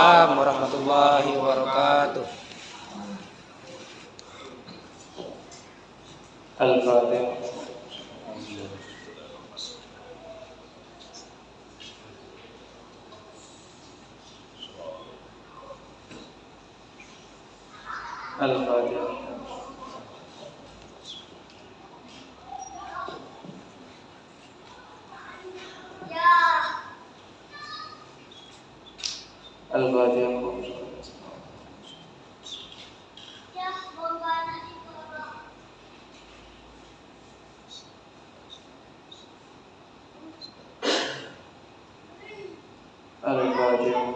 Waalaikumsalam warahmatullahi wabarakatuh. Al-Fatihah. Al-Fatihah. Al-Fatihah. Al-Fatihah.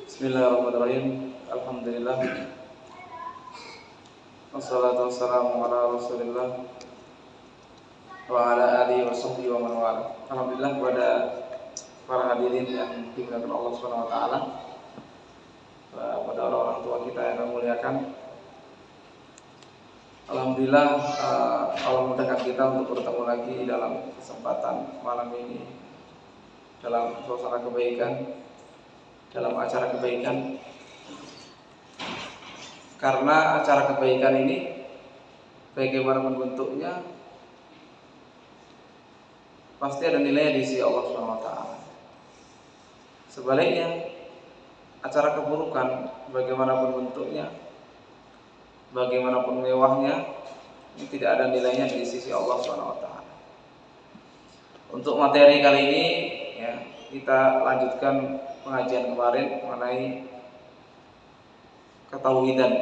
Bismillahirrahmanirrahim. Alhamdulillah. Wassalatu wassalamu ala Rasulillah wa ala alihi wa sahbihi wa man wala. Alhamdulillah kepada para hadirin yang dimuliakan Allah Subhanahu wa taala. Pada orang-orang tua kita yang kami muliakan. Alhamdulillah Allah memudahkan kita untuk bertemu lagi dalam kesempatan malam ini dalam suasana kebaikan, dalam acara kebaikan. Karena acara kebaikan ini bagaimanapun bentuknya pasti ada nilainya di sisi Allah Subhanahu wa taala. Sebaliknya, acara keburukan bagaimanapun bentuknya, bagaimanapun mewahnya, ini tidak ada nilainya di sisi Allah Subhanahu wa taala. Untuk materi kali ini ya, kita lanjutkan pengajian kemarin mengenai ketauhidan,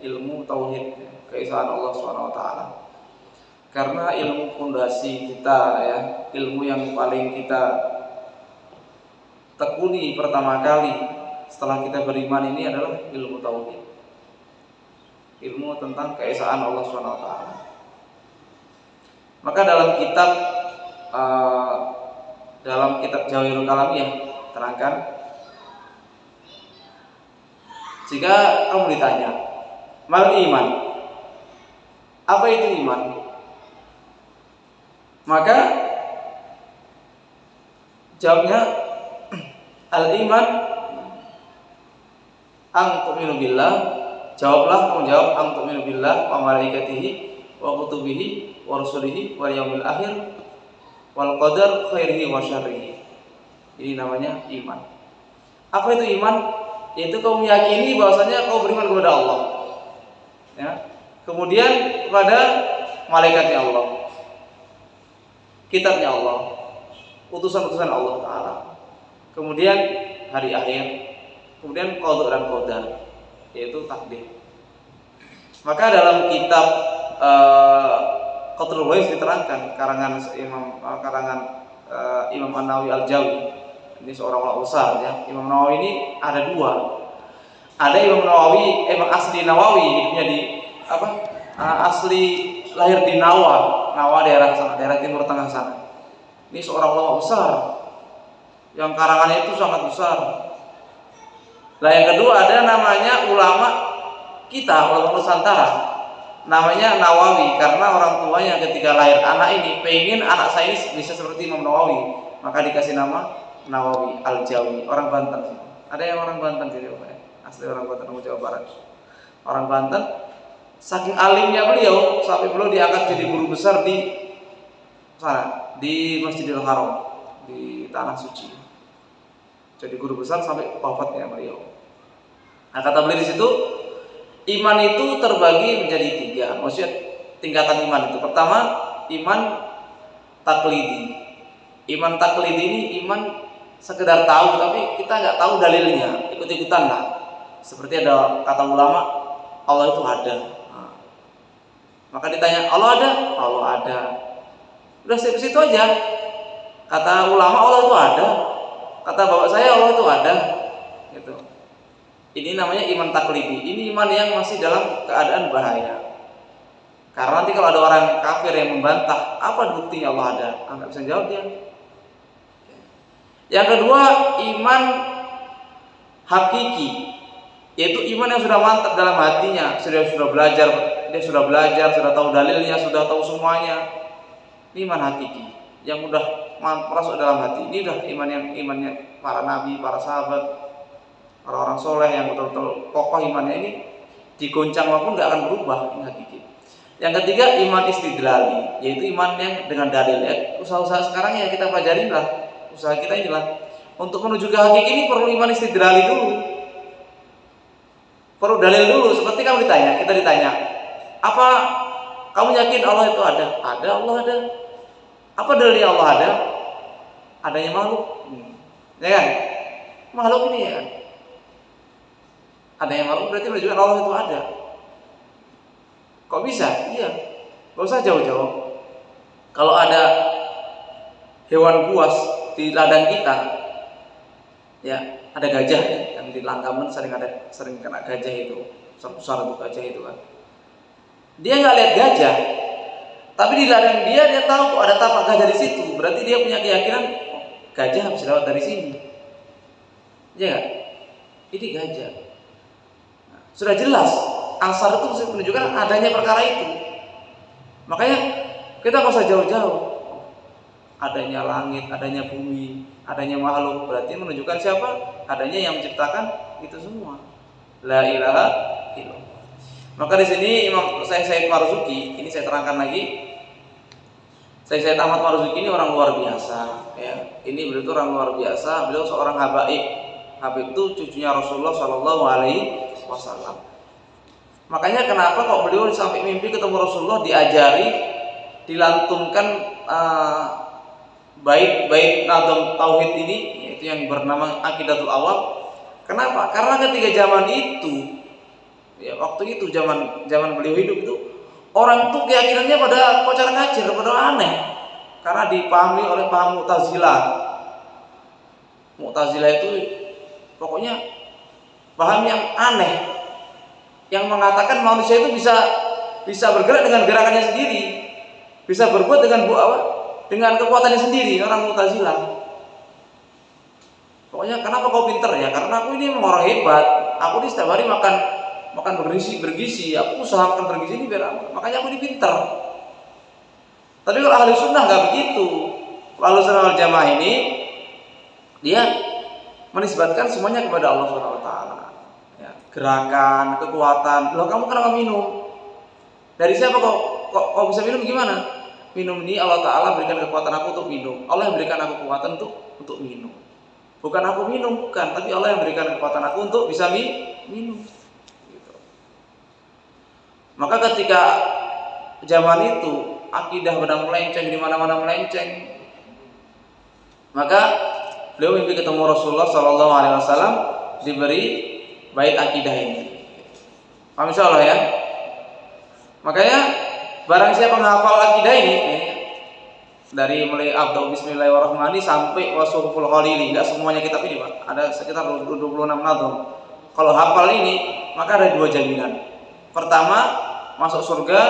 ilmu tauhid, keesaan Allah Subhanahu wa taala. Karena ilmu fondasi kita ya, ilmu yang paling kita tekuni pertama kali setelah kita beriman ini adalah ilmu tauhid. Ilmu tentang keesaan Allah Subhanahu wa taala. Maka dalam kitab Jawahirul Kalamiyah terangkan, jika kamu ditanya, mal iman, apa itu iman? Maka jawabnya, al iman ang tu'minu billah. Jawablah, kamu jawab, ang tu'minu billah wa malaikatihi wa kutubihi wa rusulihi wal yaumil akhir wal qadar khairihi wa syarrihi. Ini namanya iman. Apa itu iman? Yaitu kau meyakini bahwasanya kau beriman kepada Allah, ya. Kemudian kepada malaikatnya Allah, kitabnya Allah, utusan-utusan Allah Taala, kemudian hari akhir, kemudian qada dan qadar, yaitu takdir. Maka dalam kitab Qatrul Wais diterangkan karangan Imam An-Nawawi Al-Jawi. Ini seorang ulama besar ya. Imam Nawawi ini ada dua. Ada Imam Nawawi, emang asli Nawawi, hidupnya di asli lahir di Nawa daerah sana, daerah Timur Tengah sana. Ini seorang ulama besar yang karangannya itu sangat besar. Nah, yang kedua ada namanya ulama kita, ulama Nusantara, namanya Nawawi, karena orang tuanya ketika lahir anak ini pengen anak saya ini bisa seperti Imam Nawawi, maka dikasih nama Nawawi Al-Jawi, orang Banten. Ada yang orang Banten jadi apa ya? Asli orang Banten, Jawa Barat. Orang Banten, saking alimnya beliau sampai beliau diangkat jadi guru besar di sana, di Masjidil Haram, di tanah suci. Jadi guru besar sampai wafatnya beliau. Nah, kata beliau di situ, iman itu terbagi menjadi tiga. Maksudnya tingkatan iman itu. Pertama, iman taklidi. Iman taklidi ini iman sekedar tahu, tapi kita nggak tahu dalilnya, ikut-ikutan lah. Seperti ada kata ulama, Allah itu ada. Nah, maka ditanya, Allah ada? Allah ada. Udah sampai situ aja. Kata ulama, Allah itu ada. Kata bapak saya, Allah itu ada. Gitu. Ini namanya iman taklidi. Ini iman yang masih dalam keadaan bahaya. Karena nanti kalau ada orang kafir yang membantah, apa buktinya Allah ada? Nggak bisa jawab dia. Yang kedua, iman hakiki, yaitu iman yang sudah mantap dalam hatinya, sudah belajar dia sudah belajar, sudah tahu dalilnya, sudah tahu semuanya. Ini iman hakiki yang udah masuk dalam hati. Ini udah imannya para nabi, para sahabat, para orang soleh yang betul-betul kokoh imannya ini, digoncang maupun nggak akan berubah. Ini hakiki. Yang ketiga iman istidlali, yaitu iman yang dengan dalil. Ya, usaha-usaha sekarang ya kita pelajarin lah, usaha kita inilah untuk menuju ke hakiki ini perlu iman istidlali dulu, perlu dalil dulu. Seperti kita ditanya, apa kamu yakin Allah itu ada? Ada, Allah ada. Apa dalilnya Allah ada? Adanya makhluk, ya kan? Makhluk ini ya kan? Adanya makhluk berarti menunjukkan Allah itu ada. Kok bisa? Iya. Gak usah jauh-jauh. Kalau ada hewan buas di ladang kita, ya ada gajah ya, yang di Langkamen sering kena gajah itu, besar itu gajah itu kan. Dia nggak lihat gajah, tapi di ladang dia tahu kok ada tapak gajah di situ. Berarti dia punya keyakinan gajah habis lewat dari sini. Ya nggak? Ini gajah. Nah, sudah jelas. Asar itu menunjukkan adanya perkara itu. Makanya kita nggak usah jauh-jauh. Adanya langit, adanya bumi, adanya makhluk, berarti menunjukkan siapa? Adanya yang menciptakan itu semua. La ilaha illallah. Maka di sini Imam Sayyid Marzuki, ini saya terangkan lagi. Sayyid Ahmad Marzuki ini orang luar biasa. Ya. Ini beliau itu orang luar biasa. Beliau seorang habaib. Habib itu cucunya Rasulullah Shallallahu Alaihi Wasallam. Makanya kenapa kok beliau sampai mimpi ketemu Rasulullah diajari, dilantunkan bait nadam tauhid ini, yaitu yang bernama Aqidatul Awam. Kenapa? Karena ketika zaman itu, ya waktu itu zaman beliau hidup itu, orang tuh keyakinannya pada kocar-kacir, pada aneh, karena dipahami oleh paham Mu'tazilah. Mu'tazilah itu pokoknya paham yang aneh, yang mengatakan manusia itu bisa bergerak dengan gerakannya sendiri, bisa berbuat dengan kekuatannya sendiri. Orang Mu'tazilah. Pokoknya kenapa kau pinter ya? Karena aku ini memang orang hebat. Aku ini setiap hari makan bergizi. Aku usaha makan bergizi ini makanya aku ini pinter. Tapi kalau ahli sunnah nggak begitu. Ahli sunnah wal jamaah ini dia menisbatkan semuanya kepada Allah Subhanahu Wa Taala. Gerakan, kekuatan. Loh, kamu kenapa minum? Dari siapa kok bisa minum? Gimana? Minum ini Allah Ta'ala berikan kekuatan aku untuk minum. Allah yang berikan aku kekuatan untuk minum. Bukan aku minum, bukan. Tapi Allah yang berikan kekuatan aku untuk bisa minum. Gitu. Maka ketika zaman itu akidah benar melenceng, di mana-mana melenceng, maka beliau mimpi ketemu Rasulullah Sallallahu Alaihi Wasallam, diberi bait akidah ini. Paham insyaallah ya? Makanya barang siapa menghafal akidah ini, dari mulai abdul bismillahirrahmanirrahim sampai wasuhul khalili, enggak semuanya kitab ini, Pak. Ada sekitar 26 nadhum. Kalau hafal ini, maka ada dua jaminan. Pertama, masuk surga.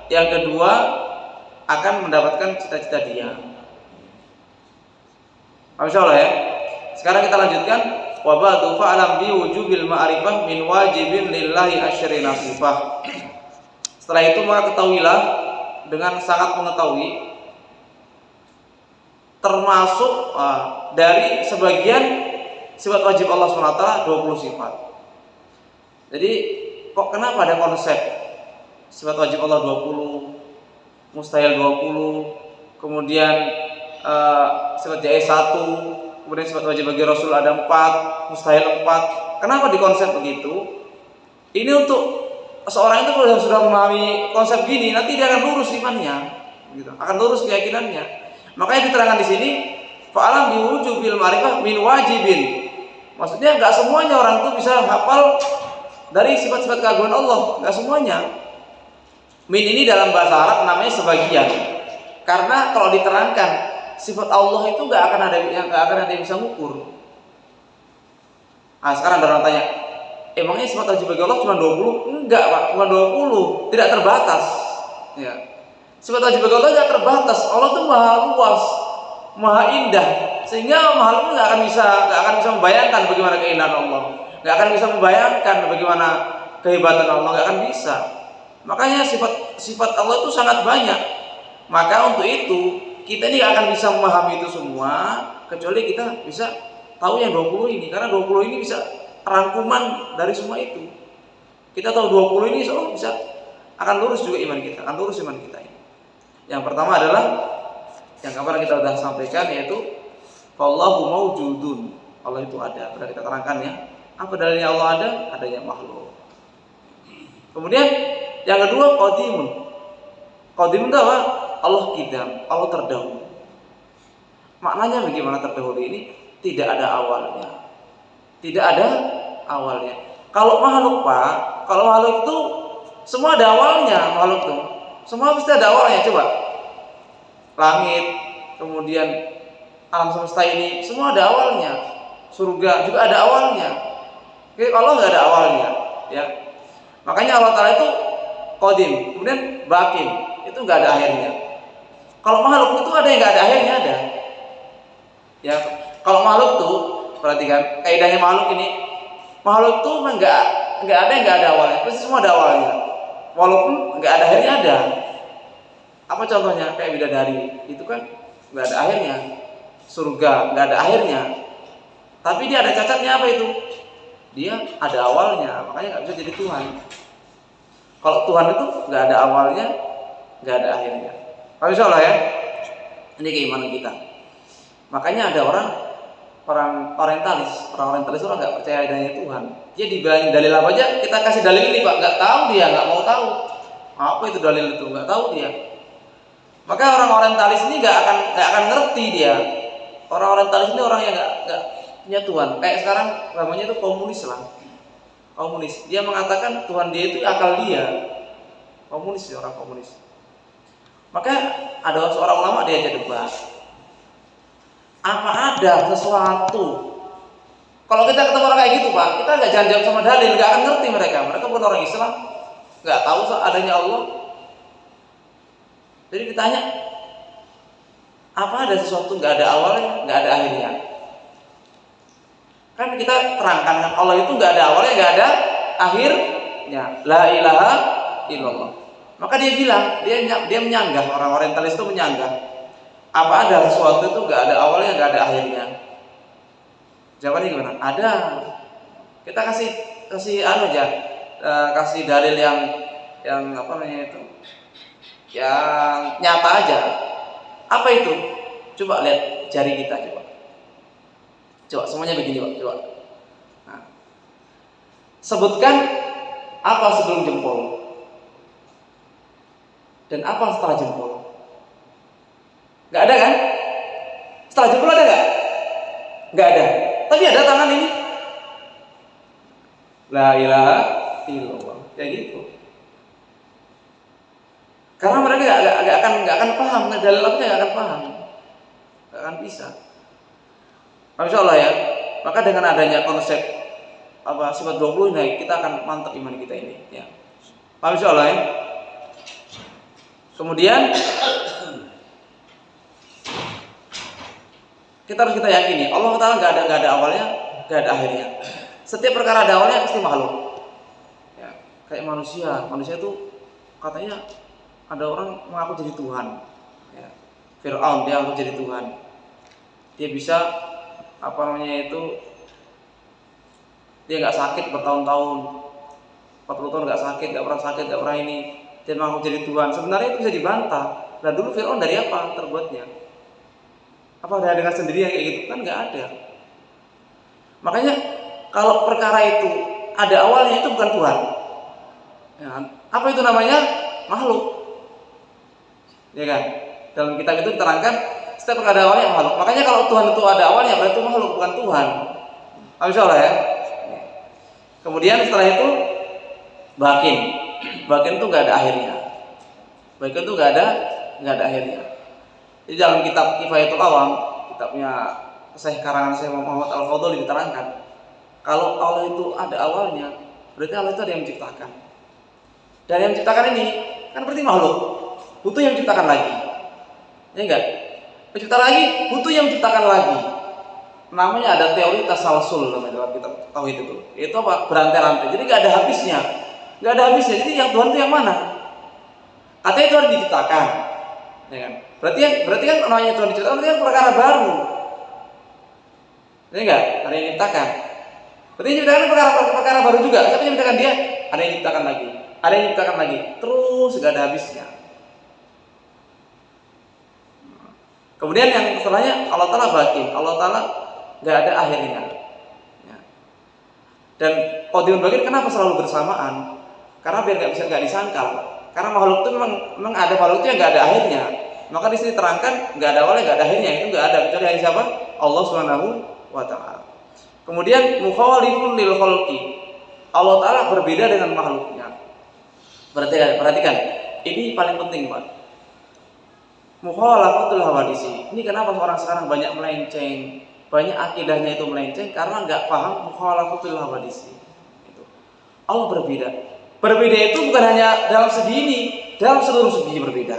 Yang kedua, akan mendapatkan cita-cita dia. Paham insyaallah ya? Sekarang kita lanjutkan. Wa ba'du fa'lam bi wujubil ma'rifah min wajibin lillahi asyri nasifah. Setelah itu maka ketahuilah dengan sangat mengetahui termasuk dari sebagian sifat wajib Allah SWT 20 sifat. Jadi kok kenapa ada konsep sifat wajib Allah 20, mustahil 20, kemudian sifat jaiz 1, kemudian sifat wajib bagi Rasul ada 4, mustahil 4. Kenapa dikonsep begitu? Ini untuk seorang itu kalau sudah memahami konsep gini, nanti dia akan lurus imannya, gitu. Akan lurus keyakinannya. Makanya diterangkan di sini, fa'alam biwujubil ma'rifah min wajibin. Maksudnya nggak semuanya orang itu bisa hafal dari sifat-sifat keagungan Allah, nggak semuanya. Min ini dalam bahasa Arab namanya sebagian. Karena kalau diterangkan sifat Allah itu nggak akan ada yang bisa mengukur. Nah, sekarang ada orang tanya, emangnya sifat wajib bagi Allah cuma 20? Enggak, Pak, cuma 20, tidak terbatas. Ya. Sifat wajib bagi Allah tidak terbatas. Allah itu maha luas, maha indah, sehingga makhluk nggak akan bisa membayangkan bagaimana keindahan Allah, nggak akan bisa membayangkan bagaimana kehebatan Allah, nggak akan bisa. Makanya sifat Allah itu sangat banyak. Maka untuk itu kita ini gak akan bisa memahami itu semua kecuali kita bisa tahu yang 20 ini, karena 20 ini bisa rangkuman dari semua itu. Kita tahu 20 ini, insya Allah bisa akan lurus juga iman kita, akan lurus iman kita ini. Yang pertama adalah yang kemarin kita sudah sampaikan, yaitu Allahu mawjudun, Allah itu ada. Sudah kita terangkan ya. Apa dalilnya Allah ada? Adanya makhluk. Kemudian yang kedua qadimun. Qadimun itu apa? Allah qidam, Allah terdahulu. Maknanya bagaimana terdahulu ini? Tidak ada awalnya. Tidak ada awalnya. Kalau makhluk Pak, kalau makhluk itu semua ada awalnya, makhluk itu. Semua pasti ada awalnya, coba. Langit, kemudian alam semesta ini, semua ada awalnya. Surga juga ada awalnya. Oke, kalau nggak ada awalnya, ya. Makanya Allah Ta'ala itu qadim, kemudian bakin, itu nggak ada akhirnya. Kalau makhluk itu ada yang nggak ada akhirnya, ada. Ya, kalau makhluk tuh, perhatikan, kaidahnya makhluk ini, makhluk tuh nggak ada yang nggak ada awalnya, pasti semua ada awalnya. Walaupun nggak ada akhirnya ada. Apa contohnya? Kayak bidadari, itu kan nggak ada akhirnya. Surga nggak ada akhirnya. Tapi dia ada cacatnya, apa itu? Dia ada awalnya, makanya nggak bisa jadi Tuhan. Kalau Tuhan itu nggak ada awalnya, nggak ada akhirnya. Kalau insya Allah ya, ini keimanan kita. Makanya ada orang orientalis orang nggak percaya adanya Tuhan. Dia dibilangin dalil apa aja, kita kasih dalil ini Pak, nggak tahu dia, nggak mau tahu. Apa itu dalil itu, nggak tahu dia. Maka orang orientalis ini nggak akan ngerti dia. Orang orientalis ini orang yang nggak punya Tuhan. Kayak sekarang namanya itu komunis lah. Komunis. Dia mengatakan Tuhan dia itu akal dia. Komunis, orang komunis. Maka ada seorang ulama dia jadi debat. Apa ada sesuatu? Kalau kita ketemu orang kayak gitu Pak, kita nggak jangan jawab sama dalil, nggak akan ngerti mereka. Mereka bukan orang Islam, nggak tahu adanya Allah. Jadi ditanya, apa ada sesuatu nggak ada awalnya, nggak ada akhirnya? Kan kita terangkan Allah itu nggak ada awalnya, nggak ada akhirnya. La ilaha illallah. Maka dia bilang, dia menyanggah, orang orientalis itu menyanggah. Apa ada sesuatu itu nggak ada awalnya, nggak ada akhirnya? Jawabannya gimana? Ada. Kita kasih aja, kasih dalil yang apa namanya itu, yang nyata aja. Apa itu? Coba lihat jari kita, coba semuanya begini Pak, coba. Nah, sebutkan apa sebelum jempol dan apa setelah jempol. Nggak ada kan? Setelah jempol ada nggak? Nggak ada. Tapi ada tangan ini. La ilaha illallah. Kayak gitu. Karena mereka nggak akan paham, dalil apa nggak akan paham, nggak akan bisa. Masya Allah ya. Maka dengan adanya konsep apa sifat 20 ini, kita akan mantap iman kita ini. Ya. Masya Allah ya. Kemudian kita yakini Allah Taala nggak ada awalnya, nggak ada akhirnya. Setiap perkara ada awalnya pasti makhluk. Ya, kayak manusia itu katanya ada orang mengaku jadi Tuhan. Ya. Fir'aun dia mengaku jadi Tuhan. Dia bisa apa namanya itu, dia nggak sakit bertahun-tahun, 40 tahun nggak sakit, nggak pernah ini. Dia mengaku jadi Tuhan. Sebenarnya itu bisa dibantah. Nah dulu Fir'aun dari apa terbuatnya? Apa ada dengan sendiri yang kayak gitu? Kan nggak ada. Makanya kalau perkara itu ada awalnya, itu bukan Tuhan. Ya, apa itu namanya? Makhluk. Ya kan? Dalam kitab itu diterangkan setiap perkara ada awalnya makhluk. Makanya kalau Tuhan itu ada awalnya, berarti itu makhluk, bukan Tuhan. Masya Allah ya. Kemudian setelah itu bakin. Bakin itu nggak ada akhirnya. Bakin itu nggak ada akhirnya. Di dalam kitab Kifayatul Awam, kitabnya Syekh karangan Syekh Muhammad Al-Fadhili diterangkan, kalau Allah itu ada awalnya, berarti Allah itu ada yang menciptakan. Dan yang menciptakan ini kan berarti makhluk, butuh yang menciptakan lagi. Ya enggak? Menciptakan lagi, butuh yang menciptakan lagi. Namanya ada teori tasalsul namanya dalam kitab tauhid itu. Itu apa? Berantai-rantai. Jadi enggak ada habisnya. Enggak ada habisnya. Jadi yang Tuhan itu yang mana? Artinya Tuhan diciptakan, ya kan? Berarti kan namanya Tuhan diciptakan berarti kan perkara baru. Ini enggak? Ada yang diciptakan. Berarti yang diciptakan perkara baru juga. Siapa yang menciptakan dia? Ada yang diciptakan lagi. Ada yang diciptakan lagi. Terus enggak ada habisnya. Kemudian yang setelahnya Allah Ta'ala baqi. Allah Ta'ala enggak ada akhirnya. Ya. Dan qadimun baqi kenapa selalu bersamaan? Karena biar enggak disangkal. Karena makhluk itu memang ada makhluk itu yang enggak ada akhirnya. Maka di sini terangkan enggak ada awalnya, enggak ada akhirnya. Itu enggak ada kecuali hanya siapa? Allah Subhanahu wa ta'ala. Kemudian mukhalifun lil khalqi. Allah Ta'ala berbeda dengan makhluknya. Perhatikan. Ini paling penting, Pak. Mukhalafatul hawadisi. Ini kenapa orang sekarang banyak melenceng, banyak akidahnya itu melenceng karena enggak paham mukhalafatul hawadisi. Itu. Allah berbeda. Berbeda itu bukan hanya dalam segi ini, dalam seluruh segi berbeda.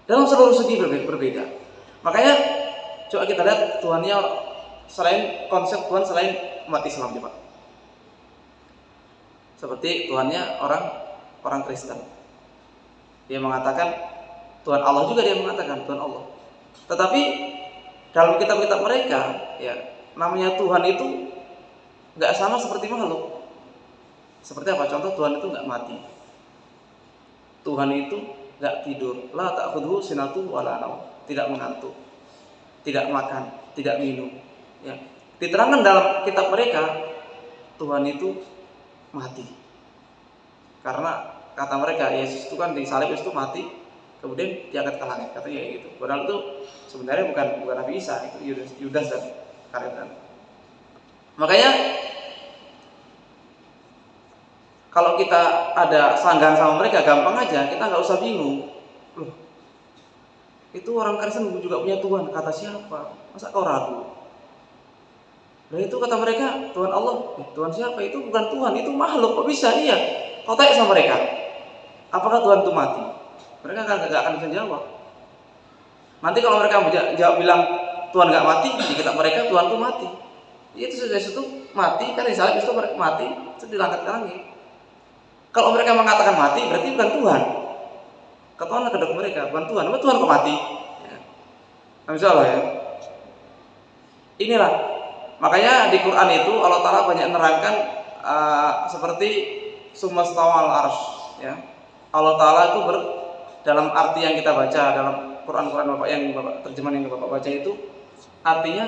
Dalam seluruh segi berbeda. Makanya coba kita lihat Tuhannya selain konsep Tuhan selain umat Islam, Pak. Seperti Tuhannya orang Kristen. Dia mengatakan Tuhan Allah juga, dia mengatakan Tuhan Allah. Tetapi dalam kitab-kitab mereka, ya, namanya Tuhan itu nggak sama seperti makhluk. Seperti apa? Contoh, Tuhan itu nggak mati. Tuhan itu nggak tidur. La ta'khudhuhu sinatun wa la naum. Tidak mengantuk, tidak makan, tidak minum. Ya. Diterangkan dalam kitab mereka, Tuhan itu mati. Karena kata mereka, Yesus itu kan disalib, Yesus itu mati, kemudian diangkat ke langit, katanya gitu. Padahal itu sebenarnya bukan Nabi Isa, itu Yudas dan Karet. Makanya kalau kita ada sanggahan sama mereka, gampang aja, kita nggak usah bingung. Loh, itu orang Kristen juga punya Tuhan, kata siapa? Masa kau ragu? Nah itu kata mereka, Tuhan Allah. Tuhan siapa? Itu bukan Tuhan, itu makhluk. Kok bisa? Iya. Kau tanya sama mereka, apakah Tuhan itu mati? Mereka nggak akan bisa jawab. Nanti kalau mereka jawab bilang Tuhan nggak mati, di kitab mereka Tuhan itu mati. Itu sudah itu mati, kan disalib itu mati, itu diangkat ke langit. Kalau mereka mengatakan mati, berarti bukan Tuhan. Ketahuan kedok mereka, bukan Tuhan. Apa Tuhan kok mati? Ya. Insyaallah ya. Inilah makanya di Quran itu Allah Ta'ala banyak menerangkan seperti sumastawal arsh, ya. Allah Ta'ala itu dalam arti yang kita baca dalam Quran Bapak yang Bapak terjemahan yang Bapak baca itu artinya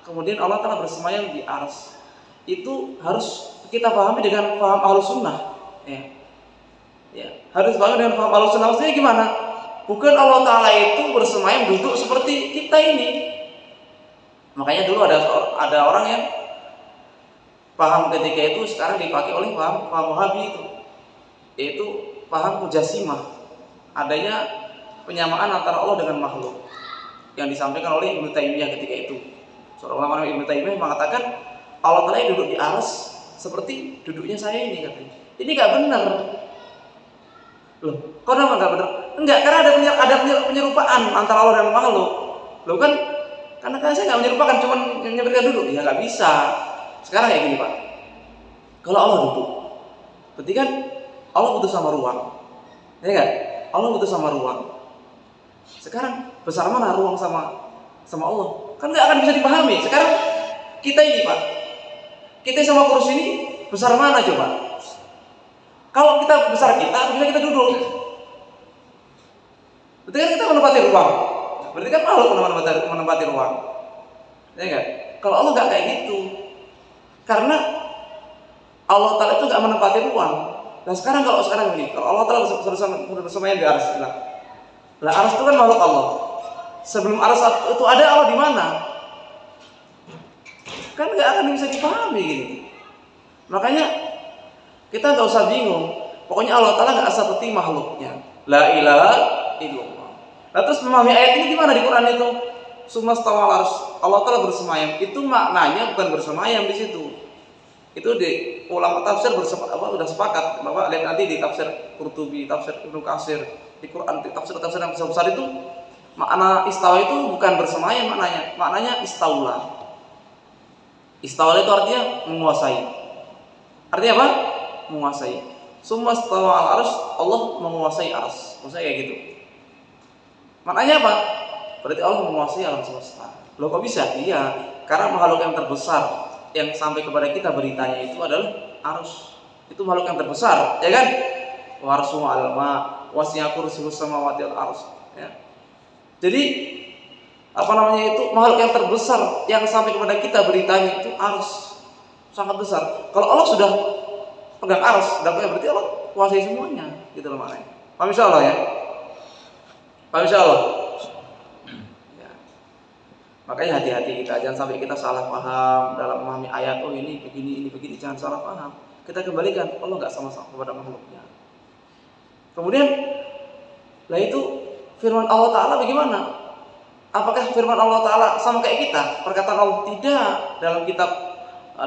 kemudian Allah Ta'ala bersemayam di arsh. Itu harus kita pahami dengan paham Ahlus Sunnah, ya. Ya, harus pahami dengan paham Ahlus Sunnah. Maksudnya gimana? Bukan Allah Ta'ala itu bersemayam duduk seperti kita ini. Makanya dulu ada orang yang paham ketika itu sekarang dipakai oleh paham Wahabi itu, yaitu paham Mujassimah, adanya penyamaan antara Allah dengan makhluk yang disampaikan oleh Ibnu Taimiyah ketika itu. Seorang ulama Ibnu Taimiyah mengatakan Allah Ta'ala duduk di arsy seperti duduknya saya ini, katanya. Ini nggak benar. Loh, kok nama nggak benar? Enggak, karena ada penyerupaan antara Allah dan makhluk. Loh kan? Karena saya nggak menyerupakan, cuma menyerupakan duduk, ya nggak bisa. Sekarang kayak gini, Pak. Kalau Allah duduk, berarti kan Allah butuh sama ruang, ya kan? Allah butuh sama ruang. Sekarang besar mana ruang sama Allah? Kan nggak akan bisa dipahami. Sekarang kita ini, Pak, kita sama kursi ini besar mana coba? Kalau kita besar kita, bisa kita duduk. Berarti kan kita menempati ruang. Berarti kan makhluk menempati ruang, ya enggak? Kalau Allah nggak kayak gitu, karena Allah Ta'ala itu nggak menempati ruang. Nah sekarang ini, kalau Allah Ta'ala bersemayam di arsy, lah arsy itu kan makhluk Allah. Sebelum arsy itu ada, Allah di mana? Kan nggak akan bisa dipahami gini. Makanya kita nggak usah bingung. Pokoknya Allah Ta'ala nggak seperti makhluknya. La ilaha illallah. Nah terus memahami ayat ini gimana di Quran itu? Sumastawal arsy, Allah Ta'ala bersemayam. Itu maknanya bukan bersemayam di situ. Itu di ulama tafsir sudah sepakat. Bapak lihat nanti di tafsir Qurtubi, tafsir Ibnu Katsir, di Quran, di tafsir yang besar-besar itu makna istawa itu bukan bersemayam maknanya. Maknanya istaula. Istaula itu artinya menguasai. Artinya apa? Menguasai. Summa stawa al arsy, Allah menguasai arsy. Maksudnya kayak gitu. Maknanya apa? Berarti Allah menguasai alam semesta. Loh kok bisa? Iya, karena makhluk yang terbesar yang sampai kepada kita beritanya itu adalah arsy. Itu makhluk yang terbesar, ya kan? Wa arsyu 'alal ma' wasi'a kursiyyus samawati wal arsy. Ya. Jadi apa namanya itu makhluk yang terbesar yang sampai kepada kita beritanya itu arsy. Sangat besar. Kalau Allah sudah pegang arsy, berarti Allah kuasai semuanya, gitu loh maknanya. Paham insyaallah ya? Paham insyaallah? Ya. Makanya hati-hati kita, jangan sampai kita salah paham dalam memahami ayat. Oh ini begini, jangan salah paham. Kita kembalikan, Allah nggak sama-sama kepada makhluknya. Kemudian, lah itu firman Allah Ta'ala bagaimana? Apakah firman Allah Ta'ala sama kayak kita? Perkataan Allah tidak. Dalam kitab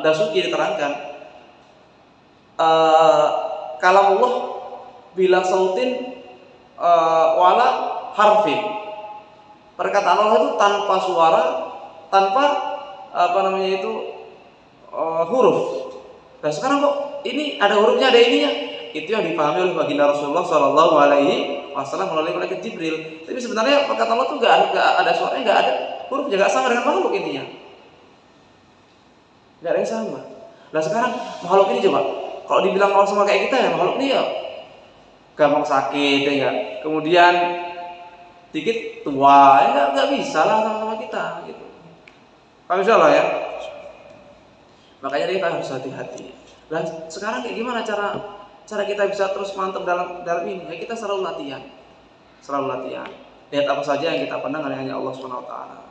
Dasuki diterangkan, kalam Allah bila sautin wala harfin. Perkataan Allah itu tanpa suara, tanpa apa namanya itu huruf. Nah sekarang kok ini ada hurufnya, ada ininya. Itu yang dipahami oleh baginda Rasulullah Shallallahu Alaihi Wasallam melalui malaikat Jibril. Tapi sebenarnya perkataan Allah itu nggak ada suaranya, nggak ada huruf, nggak sama dengan makhluk intinya. Nggak ada yang sama. Nah sekarang makhluk ini coba, kalau dibilang Allah sama kayak kita ya makhluk ini ya gampang sakit ya enggak. Kemudian dikit tua, ya nggak bisa lah sama kita gitu. Paham insyaallah ya. Makanya kita harus hati-hati. Nah sekarang kayak gimana cara kita bisa terus mantap dalam ini? Ya kita selalu latihan. Lihat apa saja yang kita pandang hanya Allah Subhanahu wa taala.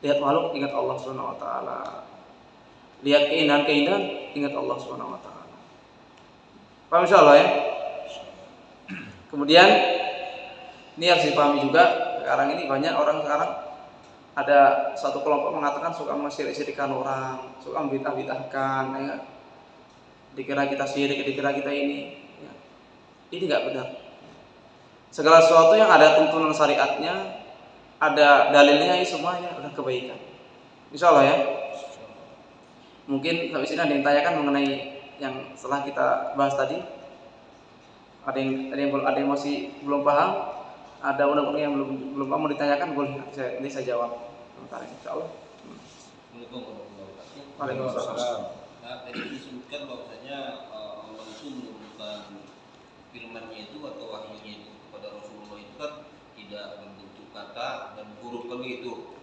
Lihat makhluk, ingat Allah Subhanahu wa taala. Lihat keindahan, ingat Allah Subhanahu wa taala. Paham insyaallah ya? Kemudian ini harus dipahami juga, sekarang ini banyak orang sekarang ada satu kelompok mengatakan suka mensyirik-syirikan orang, suka membid'ah-bid'ahkan, ya. Dikira kita syirik, dikira kita ini, ya. Ini nggak benar. Segala sesuatu yang ada tuntunan syariatnya, ada dalilnya, ini semuanya adalah kebaikan. Insyaallah ya. Mungkin habis ini ada yang tanyakan mengenai yang setelah kita bahas tadi. Ada yang masih belum paham, ada undang-undang yang belum mau ditanyakan, boleh nanti saya jawab sebentar insyaallah. Waalaikumsalam. Nah, tadi disebutkan bahwasanya Allah itu menurunkan firman-Nya itu atau wahyu-Nya itu kepada Rasulullah itu kan tidak berbentuk kata dan huruf kan begitu.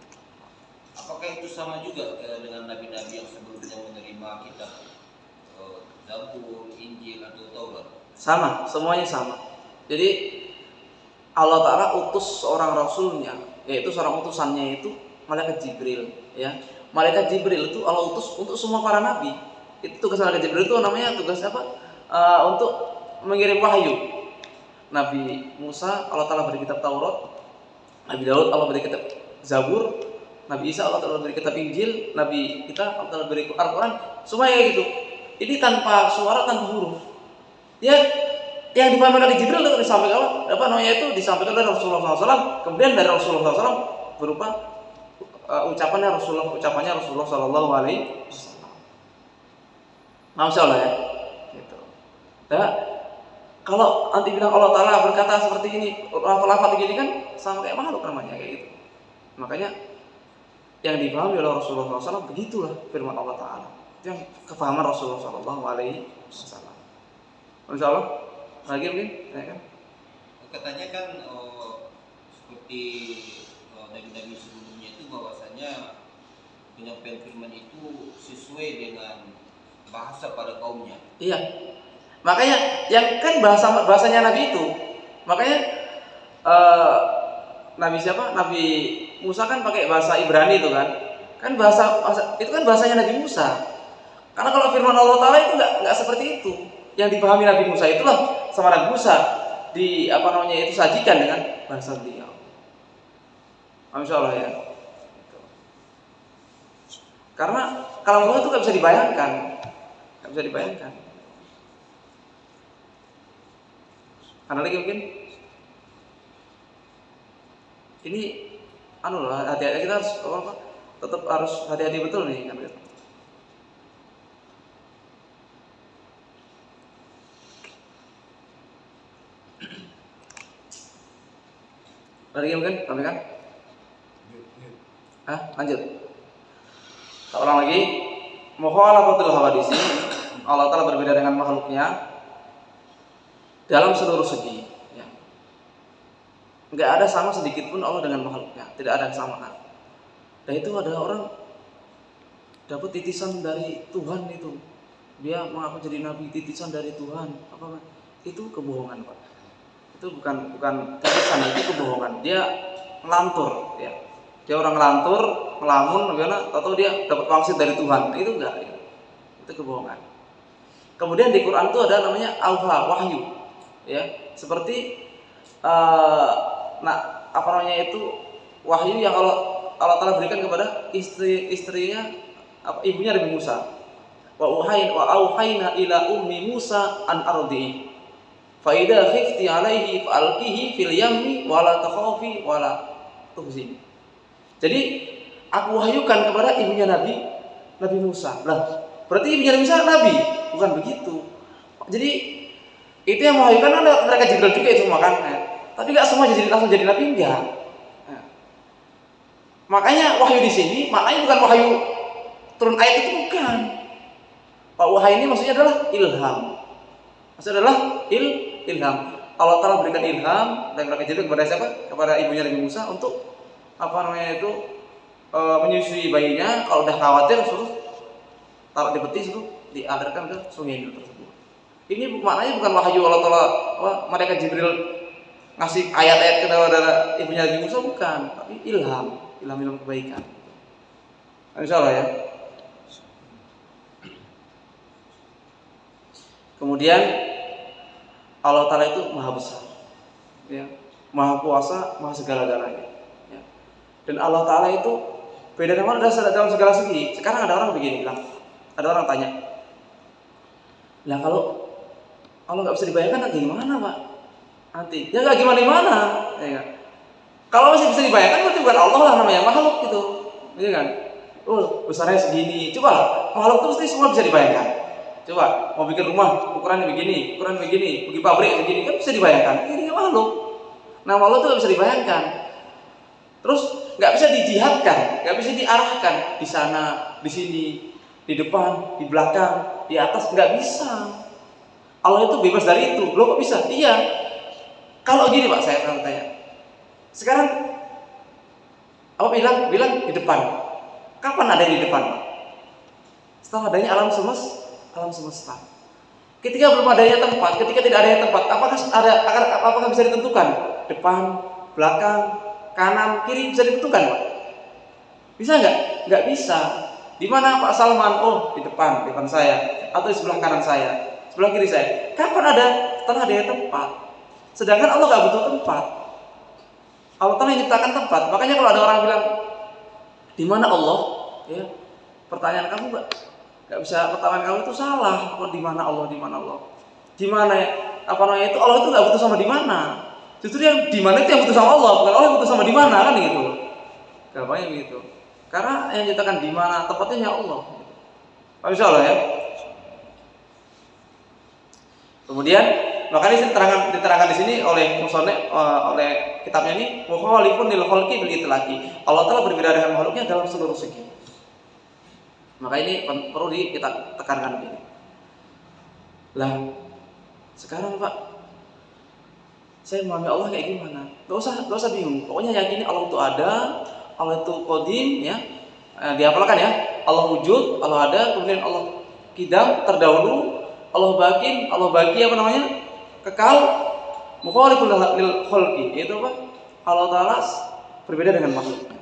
Apakah itu sama juga dengan nabi-nabi yang sebelumnya menerima kitab Zabur, Injil atau Taurat? Sama, semuanya sama. Jadi Allah Ta'ala utus seorang rasulnya, yaitu seorang utusannya itu malaikat Jibril, ya. Malaikat Jibril itu Allah utus untuk semua para nabi. Itu tugas malaikat Jibril itu namanya tugas apa? Untuk mengirim wahyu. Nabi Musa Allah Ta'ala beri kitab Taurat, Nabi Daud Allah beri kitab Zabur, Nabi Isa Allah Ta'ala beri kitab Injil, Nabi kita Allah Ta'ala beri Al-Quran, semuanya gitu. Ini tanpa suara, tanpa huruf. Ya, yang dipahami oleh Jibril itu disampaikan disampaikan dari Rasulullah SAW. Kemudian dari Rasulullah SAW berupa ucapannya Rasulullah Sallallahu Alaihi Wasallam. Masyaallah ya. Gitu. Nah, kalau nanti bilang Allah Taala berkata seperti ini, lafaz begini kan sama kayak makhluk namanya kayak gitu. Makanya yang dipahami oleh Rasulullah SAW begitulah firman Allah Taala. Itu yang kefahaman Rasulullah Sallallahu Alaihi Wasallam. Insyaallah lagi mungkin, ya kan? Katanya kan seperti nabi-nabi sebelumnya itu bahwasanya penyampaian firman itu sesuai dengan bahasa pada kaumnya. Iya. Makanya yang kan bahasanya Nabi itu. Makanya Nabi siapa? Nabi Musa kan pakai bahasa Ibrani itu kan. Kan bahasa itu kan bahasanya Nabi Musa. Karena kalau firman Allah Taala itu enggak seperti itu. Yang dipahami Nabi Musa itulah sama Nabi Musa itu sajikan dengan bahasa beliau. Insyaallah ya. Karena kalau Allah itu nggak bisa dibayangkan, Ada lagi mungkin? Ini hati-hati kita harus tetap harus hati-hati betul nih kan. Lagi mungkin, kami kan? Lanjut. Tak ulang lagi. Mukhalafatul hawadis, Allah Ta'ala berbeda dengan makhluknya dalam seluruh segi. Ya. Nggak ada sama sedikit pun Allah dengan makhluknya, tidak ada kesamaan. Dan itu ada orang dapat titisan dari Tuhan itu, dia mengaku jadi nabi titisan dari Tuhan, apa? Itu kebohongan, Pak. Itu bukan titisan, itu kebohongan. Dia ngelantur, ya. Dia orang ngelantur, ngelamun, bagaimana? Atau dia dapat wangsit dari Tuhan? Itu enggak, ya. Itu kebohongan. Kemudian di Quran itu ada namanya auha, wahyu, ya. Seperti itu wahyu yang Allah Ta'ala berikan kepada istrinya, ibunya Nabi Musa. Wa auhayna ila ummi Musa an ardi'i. Fa idza khifti 'alaihi fa'alqihi fil yammi wa la takhafi wa la tuhzini. Jadi aku wahyukan kepada ibunya Nabi Musa. Lah, berarti ibunya Nabi Musa nabi? Bukan begitu. Jadi itu yang mewahyukan ada mereka Jibril juga itu makanya. Tapi enggak semua langsung jadi nabi enggak. Nah. Makanya wahyu di sini maknanya bukan wahyu turun ayat itu bukan. Pak wahyu ini maksudnya adalah ilham. Maksudnya adalah ilham. Allah Ta'ala berikan ilham dan mereka Jibril kepada siapa? Kepada ibunya Nabi Musa untuk menyusui bayinya. Kalau udah khawatir suruh taruh di peti, suruh dialirkan ke sungai Nil tersebut. Ini maknanya bukan wahyu Allah Ta'ala mereka Jibril ngasih ayat-ayat kepada ibunya Nabi Musa, bukan, tapi ilham kebaikan. Insyaallah ya. Kemudian Allah Ta'ala itu maha besar, ya, maha kuasa, maha segala-galanya. Dan Allah Ta'ala itu beda dengan dalam segala segi. Sekarang ada orang begini bilang, ada orang tanya, lah kalau Allah nggak bisa dibayangkan, gimana Pak? Nanti, ya nggak gimana? Ya, kalau masih bisa dibayangkan, berarti bukan Allah lah namanya, makhluk gitu, ya kan? Besarnya segini, coba lah, makhluk itu mesti semua bisa dibayangkan. Coba mau bikin rumah, ukurannya begini, pergi pabrik begini, kan bisa dibayangkan. Ini makhluk. Nah makhluk itu nggak bisa dibayangkan. Terus nggak bisa dijihadkan, nggak bisa diarahkan di sana, di sini, di depan, di belakang, di atas, nggak bisa. Allah itu bebas dari itu. Loh kok bisa? Iya. Kalau gini Pak, saya akan tanya. Sekarang apa bilang di depan. Kapan ada di depan Pak? Setelah adanya alam semesta. Ketika belum adanya tempat, ketika tidak adanya tempat, apakah bisa ditentukan? Depan, belakang, kanan, kiri bisa ditentukan, Pak? Bisa nggak? Nggak bisa. Di mana Pak Salman? Oh, di depan saya, atau di sebelah kanan saya, sebelah kiri saya. Kapan ada? Setelah ada tempat. Sedangkan Allah nggak butuh tempat. Allah Ta'ala yang menciptakan tempat. Makanya kalau ada orang bilang, di mana Allah? Ya, pertanyaan kamu nggak bisa. Pertanyaan kamu itu salah. Di mana Allah? Di mana Allah? Di mana? Itu Allah itu nggak butuh sama di mana. Justru yang di mana itu yang butuh sama Allah, bukan Allah yang butuh sama di mana, kan gitu. Gampangnya begitu. Karena yang menciptakan di mana tempatnya Allah. Insyaallah ya. Kemudian makanya diterangkan di sini oleh musannif, oleh kitabnya ini, mukhalifun lil khalqi bil itlaqi. Allah Ta'ala berbeda dengan makhluknya dalam seluruh segi. Maka ini perlu kita tekankan ini. Lah, sekarang Pak, saya memahami Allah kayak gimana? Gak usah bingung. Pokoknya yakini Allah itu ada, Allah itu qadim, ya. Dihafalkan ya. Allah wujud, Allah ada, kemudian Allah qidam, terdahulu, Allah bakin, Allah bagi kekal, mukhalifun lil khalqi. Itu apa? Allah Ta'ala berbeda dengan makhluknya.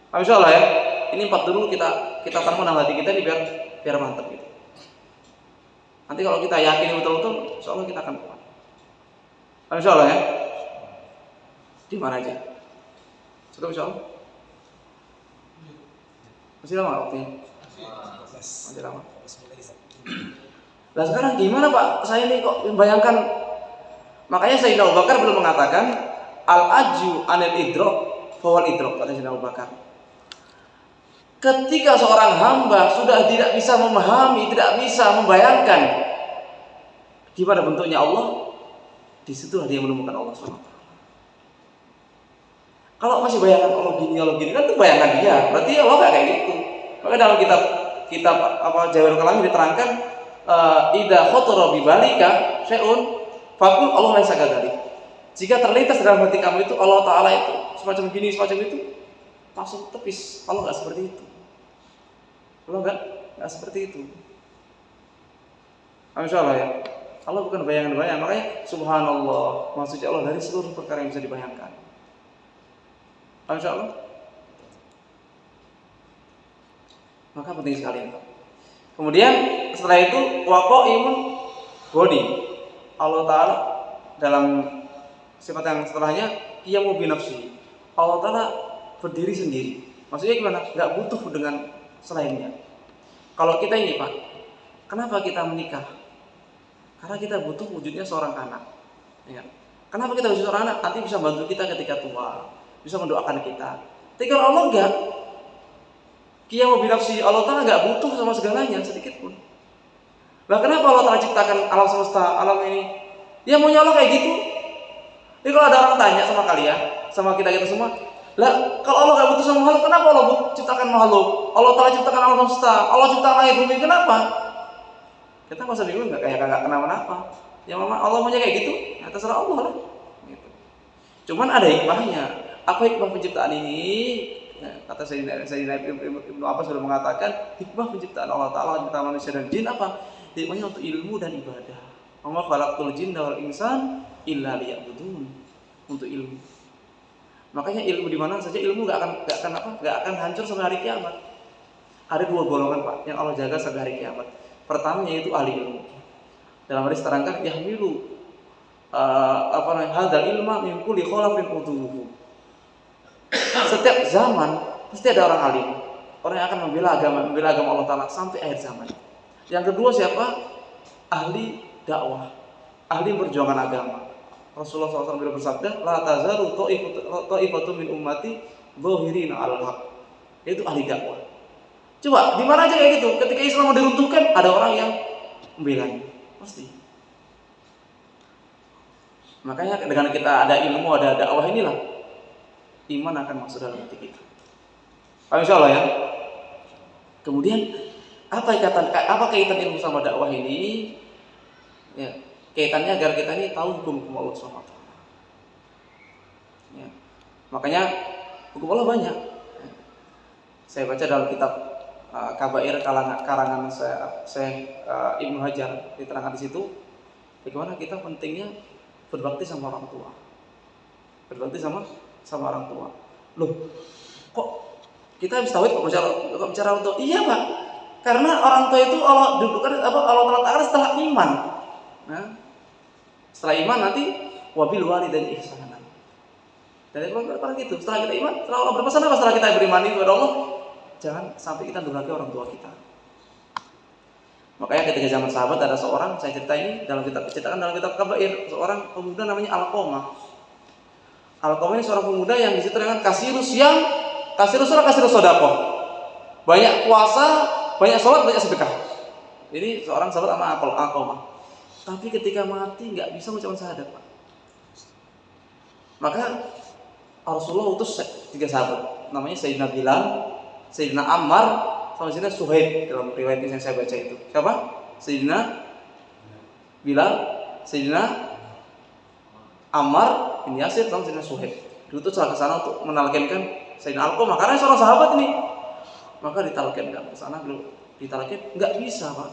Insyaallah ya. Ini 4 dulu kita tanam dalam hati kita ini biar mantap gitu. Nanti kalau kita yakin betul-betul, insyaallah kita akan kuat. Insyaallah ya. Di mana aja? Cukup insyaallah. Masih lama waktunya? Masih lama. Nah sekarang gimana Pak? Saya ini kok membayangkan. Makanya Sayyidina Abu Bakar belum mengatakan al-aju anil idrok fawal idrok, kata Sayyidina Abu Bakar. Ketika seorang hamba sudah tidak bisa memahami, tidak bisa membayangkan gimana bentuknya Allah, disitulah dia menemukan Allah SWT. Kalau masih bayangan Allah gini kan itu bayangan dia. Berarti Allah nggak kayak gitu. Maka dalam kitab Jawahirul Kalam diterangkan idza khatara bi balika syai'un faqul Allah laisa kadzalik. Jika terlintas dalam hati kamu itu Allah Taala itu semacam gini, semacam itu, langsung tepis. Allah nggak seperti itu. Allah nggak seperti itu. Masya Allah ya. Allah bukan bayangan-bayangan. Makanya subhanallah, maksudnya Allah dari seluruh perkara yang bisa dibayangkan. Masya Allah. Maka penting sekali. Kemudian setelah itu waqaimun body. Allah Taala dalam sifat yang setelahnya qiyamu bi nafsi. Allah Taala berdiri sendiri. Maksudnya gimana? Enggak butuh dengan selainnya. Kalau kita ini Pak, kenapa kita menikah? Karena kita butuh wujudnya seorang anak. Ya. Kenapa kita butuh seorang anak? Nanti bisa bantu kita ketika tua, bisa mendoakan kita. Tapi kalau Allah enggak, qiyamu bi nafsi, Allah Taala enggak butuh sama segalanya sedikit pun. Lah kenapa Allah Taala ciptakan alam semesta, alam ini? Ya maunya Allah kayak gitu. Jadi kalau ada orang tanya sama kalian, sama kita semua, lah kalau Allah nggak butuh sama makhluk, kenapa Allah ciptakan makhluk? Allah Taala ciptakan alam semesta, Allah ciptakan langit bumi, kenapa? Kita nggak usah bingung, nggak kenapa-napa. Ya memang Allah maunya kayak gitu, ya terserah Allah lah. Gitu. Cuman ada hikmahnya. Apa hikmah penciptaan ini? Nah, kata Sayyidina Ibnu Abbas sudah mengatakan hikmah penciptaan Allah Taala, penciptaan manusia dan jin apa? Hikmahnya untuk ilmu dan ibadah. Wa khalaqtul jinna wal insan illa liya'budun, untuk ilmu. Makanya ilmu di mana saja ilmu nggak akan hancur sampai hari kiamat. Ada dua golongan Pak yang Allah jaga sampai hari kiamat. Pertama yaitu ahli ilmu. Dalam hadis terangkan yahmilu hadzal ilma min kulli khalafin uduhu. Setiap zaman pasti ada orang alim, orang yang akan membela agama Allah Taala sampai akhir zaman. Yang kedua siapa? Ahli dakwah, ahli perjuangan agama. Rasulullah SAW bersabda, la tazaru ta'ifatu min ummati dhahirina 'alal haq. Itu ahli dakwah. Coba di mana aja kayak gitu. Ketika Islam mau diruntuhkan, ada orang yang membelanya. Pasti. Makanya dengan kita ada ilmu, ada dakwah inilah iman akan masuk dalam hati kita. Insyaallah ya. Kemudian apa kaitan ilmu sama dakwah ini? Ya, kaitannya agar kita ini tahu hukum Allah SWT. Ya. Makanya hukum Allah banyak. Saya baca dalam kitab Kabair karangan Syekh Ibnu Hajar, diterangkan di situ bagaimana kita pentingnya berbakti sama orang tua. Berbakti sama orang tua. Loh, kok kita habis tauhid kok bicara orang tua? Iya, Pak. Karena orang tua itu Allah dudukkan Allah Taala setelah iman. Nah, setelah iman nanti wabil walidaini ihsanan. Dan itu kan gitu. Setelah kita iman, setelah Allah berpesan apa? Setelah kita beriman kepada Allah, jangan sampai kita durhaka orang tua kita. Makanya ketika zaman sahabat ada seorang, saya cerita ini dalam kitab Kabair, seorang pemuda namanya Alqamah. Alqamah ini seorang pemuda yang di situ dengan kasirus sedekah. Banyak puasa, banyak sholat, banyak sedekah. Ini seorang sahabat sama Alqamah. Tapi ketika mati nggak bisa mengucapkan syahadat, Pak. Maka Rasulullah utus 3 sahabat, namanya Sayyidina Bilal, Sayyidina Ammar, sama Sayyidina Suhaib dalam riwayat yang saya baca itu. Siapa? Sayyidina Bilal, Sayyidina Ammar bin Yasir, sama Sayyidina Suhaib. Diutus ke sana untuk menalkinkan Sayyidina Alqamah karena seorang sahabat ini. Maka ditalkinkan ke sana, ditalkin nggak bisa, Pak.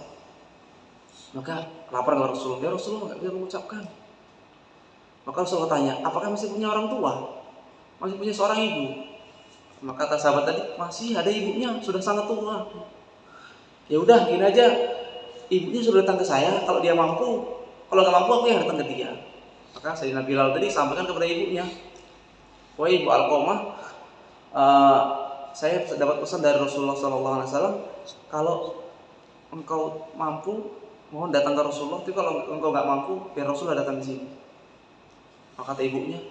Maka lapor ke Rasulullah, ya Rasulullah nggak bisa mengucapkan. Maka Rasulullah tanya, apakah masih punya orang tua? Masih punya seorang ibu? Maka kata sahabat tadi, masih ada ibunya, sudah sangat tua. Ya udah, gini aja, ibunya sudah datang ke saya. Kalau dia mampu, kalau nggak mampu aku yang datang ke dia. Maka Sayyidina Bilal tadi sampaikan kepada ibunya, wah Ibu Alqamah, saya dapat pesan dari Rasulullah SAW, kalau engkau mampu, mohon datang ke Rasulullah. Tapi kalau engkau nggak mampu, biar Rasulullah datang di sini. Maka kata ibunya,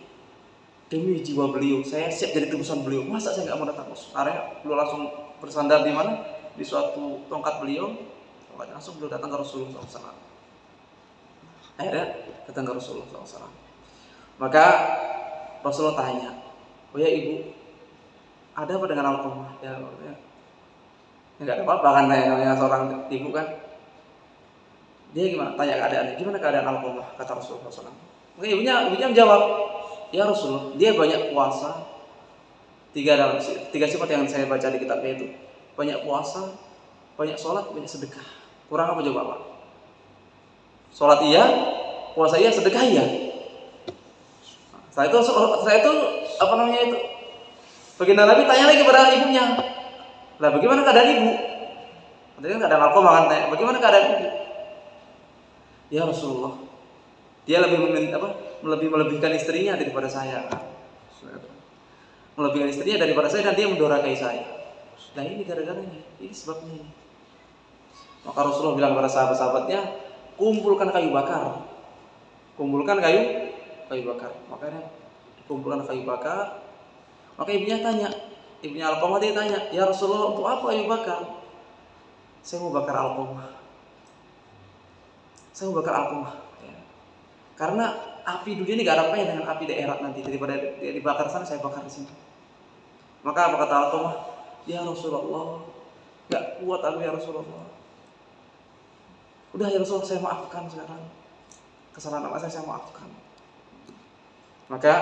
demi jiwa beliau, saya siap jadi tebusan beliau. Masa saya nggak mau datang? Akhirnya beliau langsung bersandar di mana? Di suatu tongkat beliau. Tongkatnya langsung beliau datang ke Rasulullah SAW. Akhirnya datang ke Rasulullah SAW. Maka Rasulullah tanya, oh ya ibu, ada apa dengan Alqamah? Ya nggak ada apa-apa kan, namanya seorang ibu kan. Dia gimana? Tanya keadaannya. Gimana keadaan Alqamah? Kata Rasulullah SAW. Maka ibunya menjawab, ya Rasulullah, dia banyak puasa. Tiga sifat yang saya baca di kitabnya itu, banyak puasa, banyak sholat, banyak sedekah. Kurang apa coba Pak? Sholat iya, puasa iya, sedekah iya. Setelah itu apa namanya itu? Baginda Nabi tanya lagi kepada ibunya, lah bagaimana keadaan ibu? Tadi kan keadaan Alqamah kan tanya, bagaimana keadaan ibu? Ya Rasulullah, dia lebih melebihkan istrinya daripada saya. Melebihkan istrinya daripada saya dan dia mendurhakai saya. Nah ini gara-garanya, ini sebabnya ini. Maka Rasulullah bilang kepada sahabat-sahabatnya, kumpulkan kayu bakar. Kumpulkan kayu bakar. Makanya dikumpulkan kayu bakar. Maka ibunya Alqamah dia tanya, ya Rasulullah, untuk apa kayu bakar? Saya mau bakar Alqamah. Ya. Karena api dunia ini gak ada apa dengan api daerah nanti. Daripada dia dibakar sana, saya bakar di sini. Maka apa kata Alqamah? Ya Rasulullah, gak kuat aku ya Rasulullah. Udah ya Rasulullah, saya maafkan sekarang. Kesalahan apa saya maafkan. Maka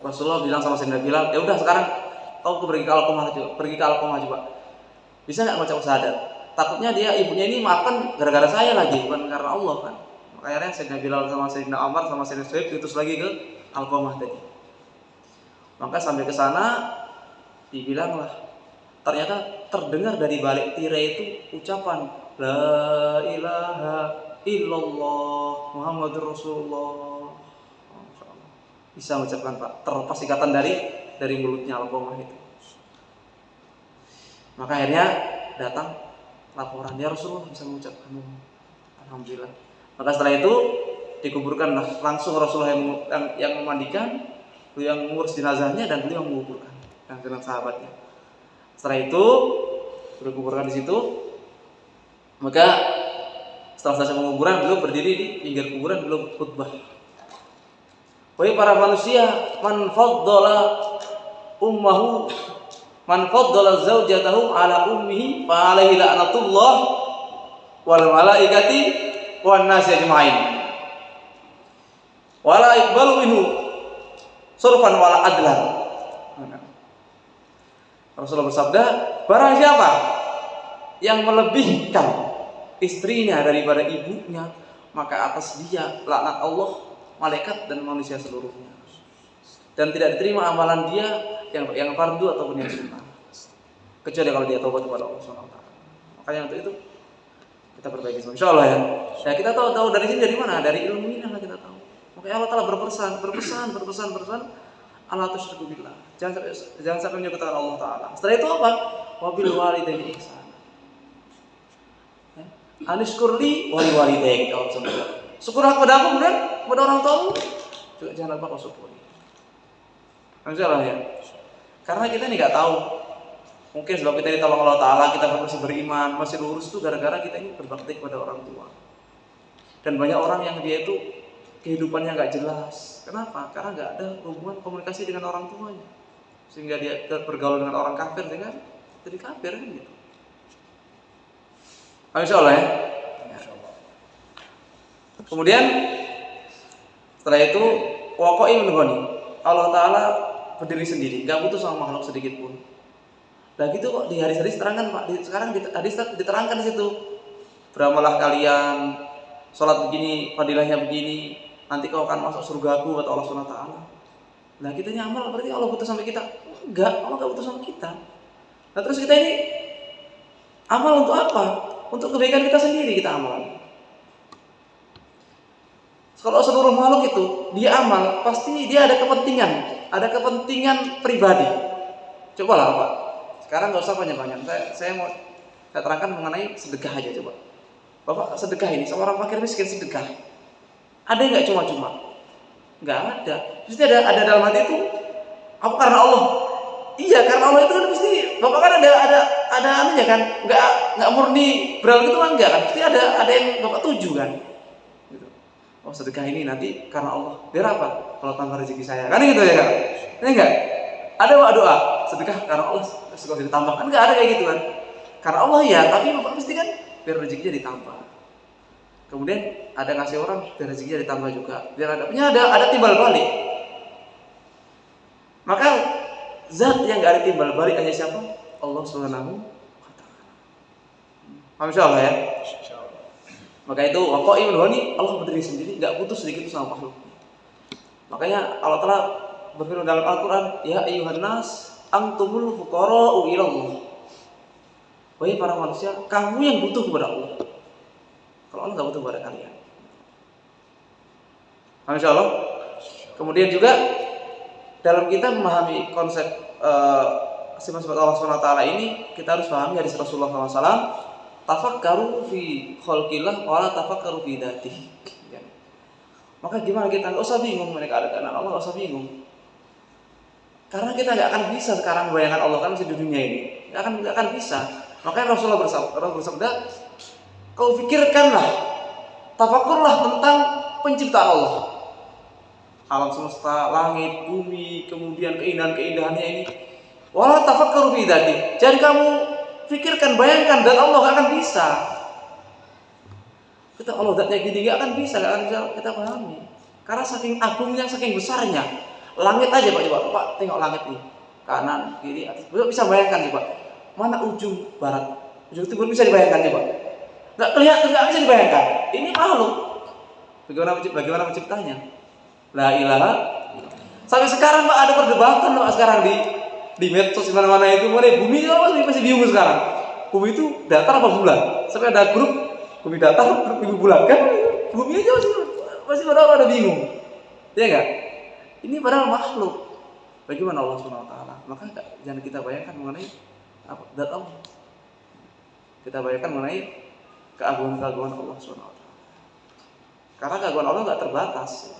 Rasulullah bilang sama Sayyidina Bilal, ya udah sekarang kau pergi ke Alqamah coba. Bisa nggak baca syahadat? Takutnya ibunya ini maafkan gara-gara saya lagi, bukan karena Allah kan. Makanya Sayyidina Bilal sama Sayyidina Umar sama Sayyidina Suhaib diutus lagi ke Alqamah tadi. Maka sampai ke sana dibilanglah, ternyata terdengar dari balik tirai itu ucapan La ilaha illallah Muhammadur Rasulullah. Bisa mengucapkan Pak, terlepas ikatan dari mulutnya Alqamah itu. Maka akhirnya datang laporan, ya Rasulullah bisa mengucapkan, alhamdulillah. Maka setelah itu dikuburkanlah langsung Rasulullah yang memandikan, beliau yang mengurus jenazahnya dan beliau yang menguburkan dengan sahabatnya. Setelah itu dikuburkan di situ. Maka setelah selesai penguburan, beliau berdiri di pinggir kuburan, beliau khutbah. Wahai para manusia, man faddala ummahu, man faddala zaujatahu ala ummihi fa alaihi la'natullah wal malaikati wan nasi ajma'in. Wala iqbalu minhu surfan wala adlan. Rasulullah bersabda, barang siapa yang melebihkan istrinya daripada ibunya, maka atas dia laknat Allah, malaikat dan manusia seluruhnya. Dan tidak diterima amalan dia yang fardu ataupun yang sunnah, kecuali kalau dia taubat kepada Allah SWT. Makanya untuk itu kita perbaiki semua, insyaallah ya. Ya kita tahu dari sini dari mana? Dari ilmu ini lah kita tahu. Makanya Allah Taala berpesan Allah tusyriku billah. Jangan sampai menyekutukan Allah Taala. Setelah itu apa? Wabil walidaini ihsan. Anishkurli wali walidaik, kalau sebut. Syukurlah kepada aku kepada orang tuamu. Juga jangan lupa kau syukuri. Insyaallah ya. Karena kita ini nggak tahu. Mungkin sebab kita ditolong Allah Taala, kita masih beriman, masih lurus itu gara-gara kita ini berbakti kepada orang tua. Dan banyak orang yang dia itu kehidupannya nggak jelas. Kenapa? Karena nggak ada hubungan komunikasi dengan orang tuanya, sehingga dia bergaul dengan orang kafir, dengan jadi kafir kan gitu. Insyaallah ya. Kemudian setelah itu waqa'im ghani. Allah Taala berdiri sendiri, nggak butuh sama makhluk sedikit pun. Nah gitu kok di hadis-hadis terangkan Pak. Sekarang di hadis diterangkan di situ. Beramalah kalian, sholat begini, fadilahnya begini, nanti kau akan masuk surgaku kata Allah SWT. Nah kita ini amal berarti Allah butuh sama kita? Enggak, Allah nggak butuh sama kita. Nah terus kita ini amal untuk apa? Untuk kebaikan kita sendiri kita amal. Kalau seluruh makhluk itu dia amal, pasti dia ada kepentingan pribadi. Cobalah Pak. Sekarang nggak usah banyak-banyak. Saya mau terangkan mengenai sedekah aja coba. Bapak sedekah ini, seorang fakir miskin sedekah. Ada nggak cuma-cuma? Nggak ada. Pasti ada dalam hati itu. Apa karena Allah? Iya, karena Allah itu kan pasti. Bapak kan ada anunya kan? Nggak murni beral gitu kan enggak kan? Pasti ada yang Bapak tuju kan? Gitu. Oh sedekah ini nanti karena Allah. Biar apa? Kalau tambah rezeki saya. Kan gitu ya kan? Ini enggak? Ada doa sedekah karena Allah suka ditambah. Kan enggak ada kayak gitu kan? Karena Allah ya, tapi mesti kan biar rezekinya ditambah. Kemudian ada ngasih orang biar rezekinya ditambah juga. Biar ada timbal balik. Maka zat yang enggak ada timbal balik hanya siapa? Allah Subhanahu wa taala. Masyaallah ya. Maka itu waqa'i wani Allah berdiri sendiri, enggak putus sedikit sama makhluk. Makanya Allah Ta'ala berfirman dalam Al-Qur'an, ya ayyuhan nas antumul fuqara'u ila Allah. Wahai para manusia, kamu yang butuh kepada Allah. Kalau Allah enggak butuh kepada kalian. Masyaallah. Kemudian juga dalam kita memahami konsep sifat-sifat Allah SWT ini, kita harus pahami hadis Rasulullah SAW. Tafakkaru fi khalqillah wala tafakkaru fi dzatihi. Ya. Maka gimana kita enggak usah bingung mereka ada Allah, enggak usah bingung. Karena kita enggak akan bisa sekarang membayangkan Allah kan masih di dunia ini. Enggak akan bisa. Makanya Rasulullah bersabda, kau pikirkanlah, tafakkurlah tentang penciptaan Allah. Alam semesta, langit, bumi, kemudian keindahan-keindahannya ini. Wala tafakkaru fi dzatihi. Jadi kamu pikirkan, bayangkan, dan Allah gak akan bisa. Kita Allah zatnya gini gak akan bisa kita pahami. Karena saking agungnya, saking besarnya. Langit aja Pak, tengok langit nih. Kanan, kiri, atas. Bisa bayangkan coba. Mana ujung barat, ujung timur bisa dibayangkan coba. Gak kelihatan, gak bisa dibayangkan. Ini makhluk. Bagaimana penciptanya? La ilaha. Sampai sekarang Pak ada perdebatan Pak sekarang di medsos di mana-mana itu, bumi itu masih bingung sekarang. Bumi itu datar apa bulan? Sampai ada grup bumi datar, grup bulan kan? Bumi aja masih pada bingung. Ya enggak? Ini padahal makhluk. Bagaimana Allah Subhanahu wa taala? Maka jangan kita bayangkan mengenai apa? Zat Allah. Kita bayangkan mengenai keagungan-keagungan Allah Subhanahu wa taala. Karena keagungan Allah enggak terbatas.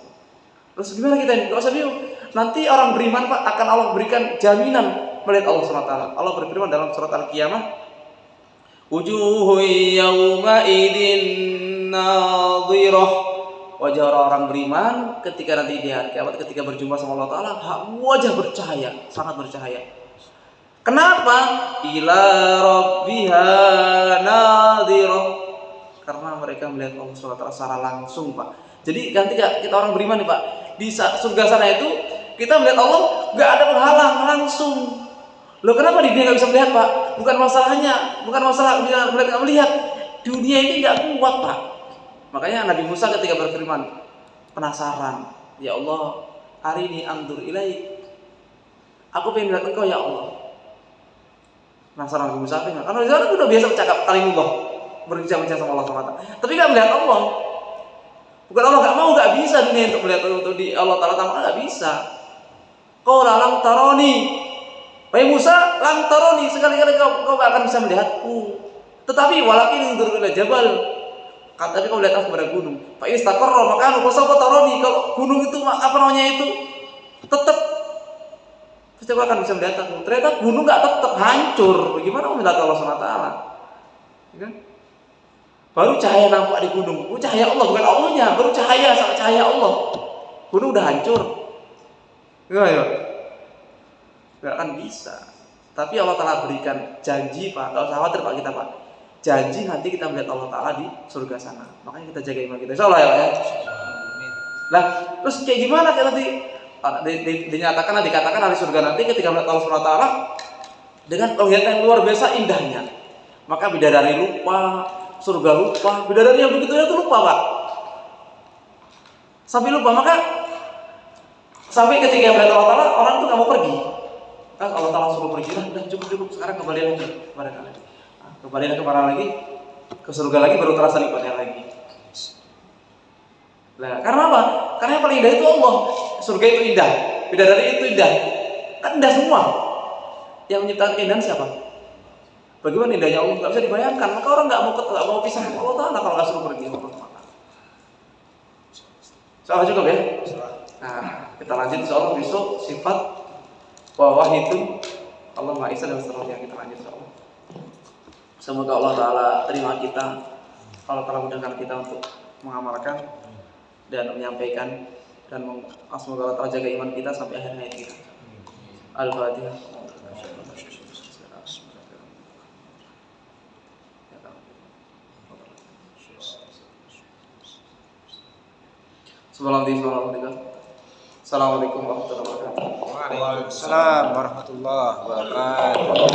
Terus gimana kita ini? Enggak usah bingung. Nanti orang beriman Pak akan Allah berikan jaminan melihat Allah SWT. Allah berfirman dalam surat Al-Qiyamah, wujuhun yawma idin nadhirah. Wajah orang beriman ketika nanti di hari kiamat, ketika berjumpa sama Allah Ta'ala, wajah bercahaya, sangat bercahaya. Kenapa? Ila rabbiha nadhirah. Karena mereka melihat Allah SWT secara langsung Pak. Jadi ketika kita orang beriman nih Pak, di surga sana itu kita melihat Allah, nggak ada penghalang langsung. Loh kenapa di dunia nggak bisa melihat Pak? Bukan masalahnya, bukan masalah melihat. Dunia ini nggak kuat Pak. Makanya Nabi Musa ketika berfirman, penasaran, ya Allah, hari ini andur ilaik. Aku pengen melihat Engkau ya Allah. Penasaran Nabi Musa pengen. Karena Nabi Musa udah biasa bercakap kalimullah, berbincang-bincang sama Allah SWT. Tapi nggak melihat Allah. Bukan Allah nggak mau, nggak bisa dunia untuk melihat untuk di Allah Taala nggak bisa. Kau lang taroni, Wahai Musa, lang taroni, sekali-kali kau gak akan bisa melihatku. Tetapi walakin undur ila jabal, tapi kau lihat aku kepada gunung. Fa istaqarra makanu fasawfa taroni. Kalau gunung itu apa namanya itu tetap, pasti kau akan bisa melihat aku. Ternyata gunung gak tetap, hancur. Bagaimana mau melihat Allah SWT? Ya kan? Baru cahaya nampak di gunung. Cahaya Allah, bukan Allahnya. Baru cahaya Allah. Gunung udah hancur. Gimana? Gak akan bisa. Tapi Allah Ta'ala berikan janji Pak. Gak usah khawatir Pak kita Pak. Janji nanti kita melihat Allah Ta'ala di surga sana. Makanya kita jaga iman kita. Insyaallah ya Pak ya. Nah, terus kayak gimana kita nanti dikatakan di surga nanti ketika melihat Allah SWT dengan penglihatan yang luar biasa indahnya. Maka bidadari lupa, surga lupa, bidadari yang begitu itu lupa Pak. Sampai lupa, sampai ketika melihat Allah Ta'ala, orang itu gak mau pergi. Kan Allah Ta'ala suruh pergi, udah cukup, sekarang kembali lagi kepada kalian. Kembali kemana lagi? Ke surga lagi, baru terasa nikmatnya lagi. Nah, karena apa? Karena yang paling indah itu Allah. Surga itu indah, bidadari itu indah. Kan indah semua. Yang menciptakan keindahan siapa? Bagaimana indahnya Allah? Gak bisa dibayangkan. Maka orang gak mau pisah sama Allah Ta'ala kalau gak suruh pergi. Soalnya cukup ya? Nah, kita lanjut insyaallah besok sifat wa wahidun Allah Maha Esa dan seterusnya. Kita lanjut insyaallah. Semoga Allah Ta'ala terima kita, Allah Ta'ala mudahkan kita untuk mengamalkan. dan menyampaikan, dan semoga Allah Ta'ala jaga iman kita sampai akhir hayat kita. Al-Fatihah. Assalamualaikum warahmatullahi wabarakatuh. Waalaikumsalam warahmatullahi wabarakatuh.